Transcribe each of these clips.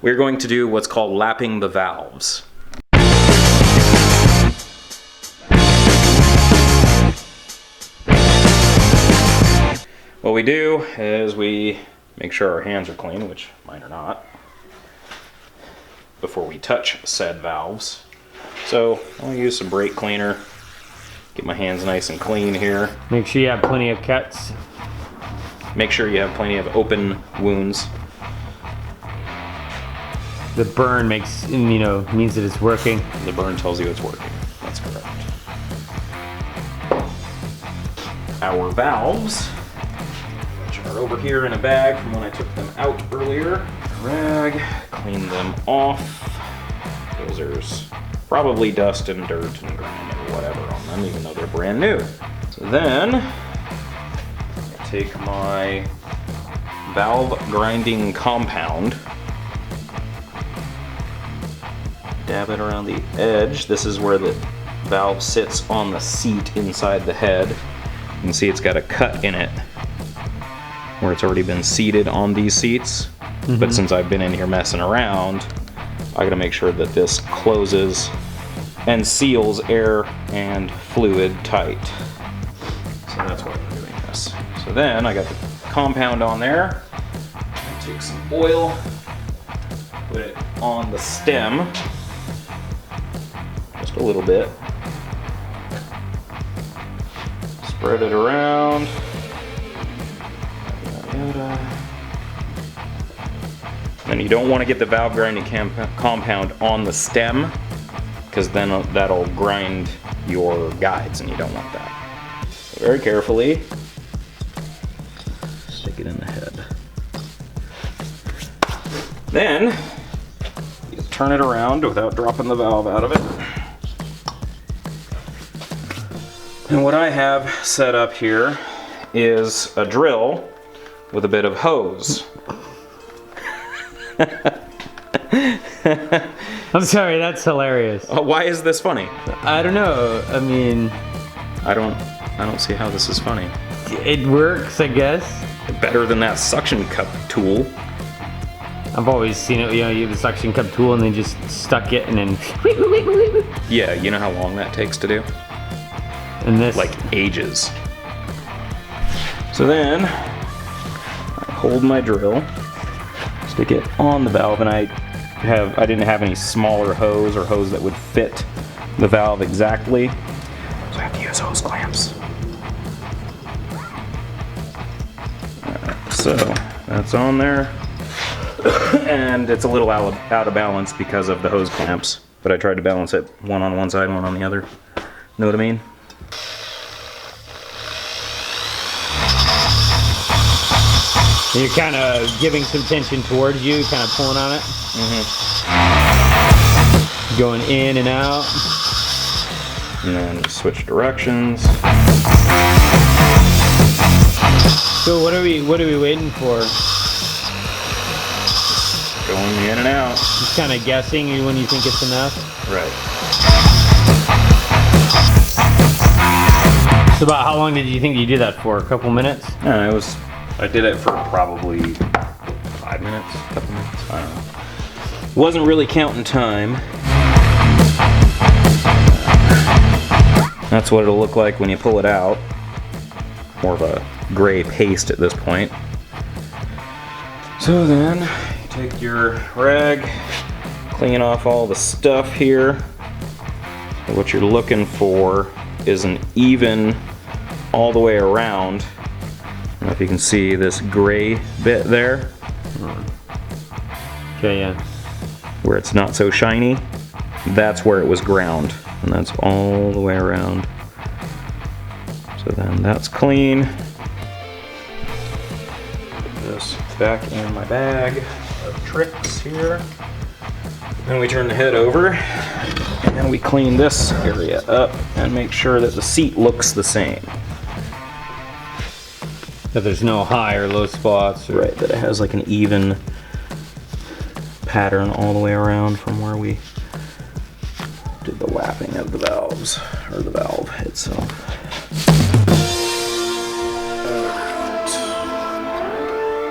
we're going to do what's called lapping the valves. What we do is we make sure our hands are clean, which mine are not, before we touch said valves. So I'll use some brake cleaner, get my hands nice and clean here. Make sure you have plenty of cuts. Make sure you have plenty of open wounds. The burn makes, means that it's working. The burn tells you it's working. That's correct. Our valves, which are over here in a bag from when I took them out earlier. Rag, clean them off. Because there's probably dust and dirt and grime or whatever on them, even though they're brand new. So then, I take my valve grinding compound, dab it around the edge. This is where the valve sits on the seat inside the head. You can see it's got a cut in it where it's already been seated on these seats. But since I've been in here messing around, I gotta make sure that this closes and seals air and fluid tight. So that's why we're doing this. So then I got the compound on there. I take some oil, put it on the stem, just a little bit. Spread it around. And you don't want to get the valve grinding compound on the stem, because then that'll grind your guides, and you don't want that. So very carefully, stick it in the head. Then, you turn it around without dropping the valve out of it. And what I have set up here is a drill with a bit of hose. I'm sorry, that's hilarious. Why is this funny? I don't know. I mean, I don't see how this is funny. it works, I guess. Better than that suction cup tool. I've always seen it, you have the suction cup tool and they just stuck it and then Yeah, you know how long that takes to do? and this. Like ages. So then, I hold my drill, stick it on the valve, and I didn't have any smaller hose or hose that would fit the valve exactly, so I have to use hose clamps. Alright, so that's on there, and it's a little out of balance because of the hose clamps, but I tried to balance it, one on one side, one on the other. Know what I mean? You're kind of giving some tension towards you, kind of pulling on it. Going in and out. And then switch directions. So what are we waiting for? Going in and out. Just kind of guessing when you think it's enough. Right. So about how long did you think you did that for? A couple minutes? I did it for probably 5 minutes, a couple minutes, I don't know. Wasn't really counting time. That's what it'll look like when you pull it out. More of a gray paste at this point. So then, you take your rag, clean off all the stuff here. And what you're looking for is an even all the way around. I don't know if you can see this gray bit there. Okay, yeah. Where it's not so shiny. That's where it was ground. And that's all the way around. So then that's clean. Put this back in my bag of tricks here. Then we turn the head over. And we clean this area up and make sure that the seat looks the same. That there's no high or low spots. Or... Right, that it has like an even pattern all the way around from where we did the lapping of the valves, or the valve itself.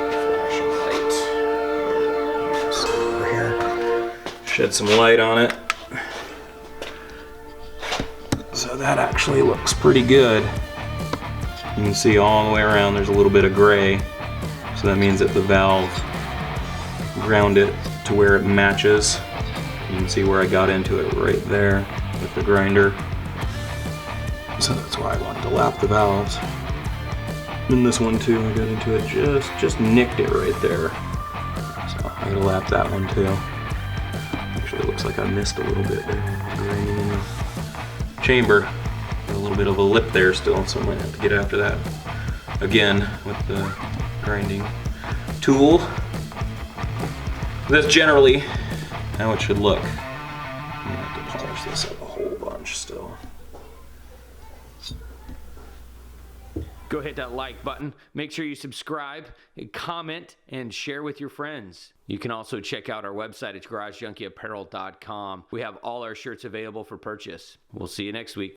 Flashing light. Over here. Shed some light on it. So that actually looks pretty good. You can see all the way around there's a little bit of gray. So that means that the valve ground it to where it matches. You can see where I got into it right there with the grinder. So that's why I wanted to lap the valves. And this one too, I got into it, just nicked it right there. So I gotta lap that one too. Actually, it looks like I missed a little bit there. Grinding in the chamber. Got a little bit of a lip there still, so I might have to get after that again with the grinding tool. That's generally how it should look. I'm gonna have to polish this up a whole bunch still. Go hit that like button. Make sure you subscribe, comment, and share with your friends. You can also check out our website at garagejunkyapparel.com. We have all our shirts available for purchase. We'll see you next week.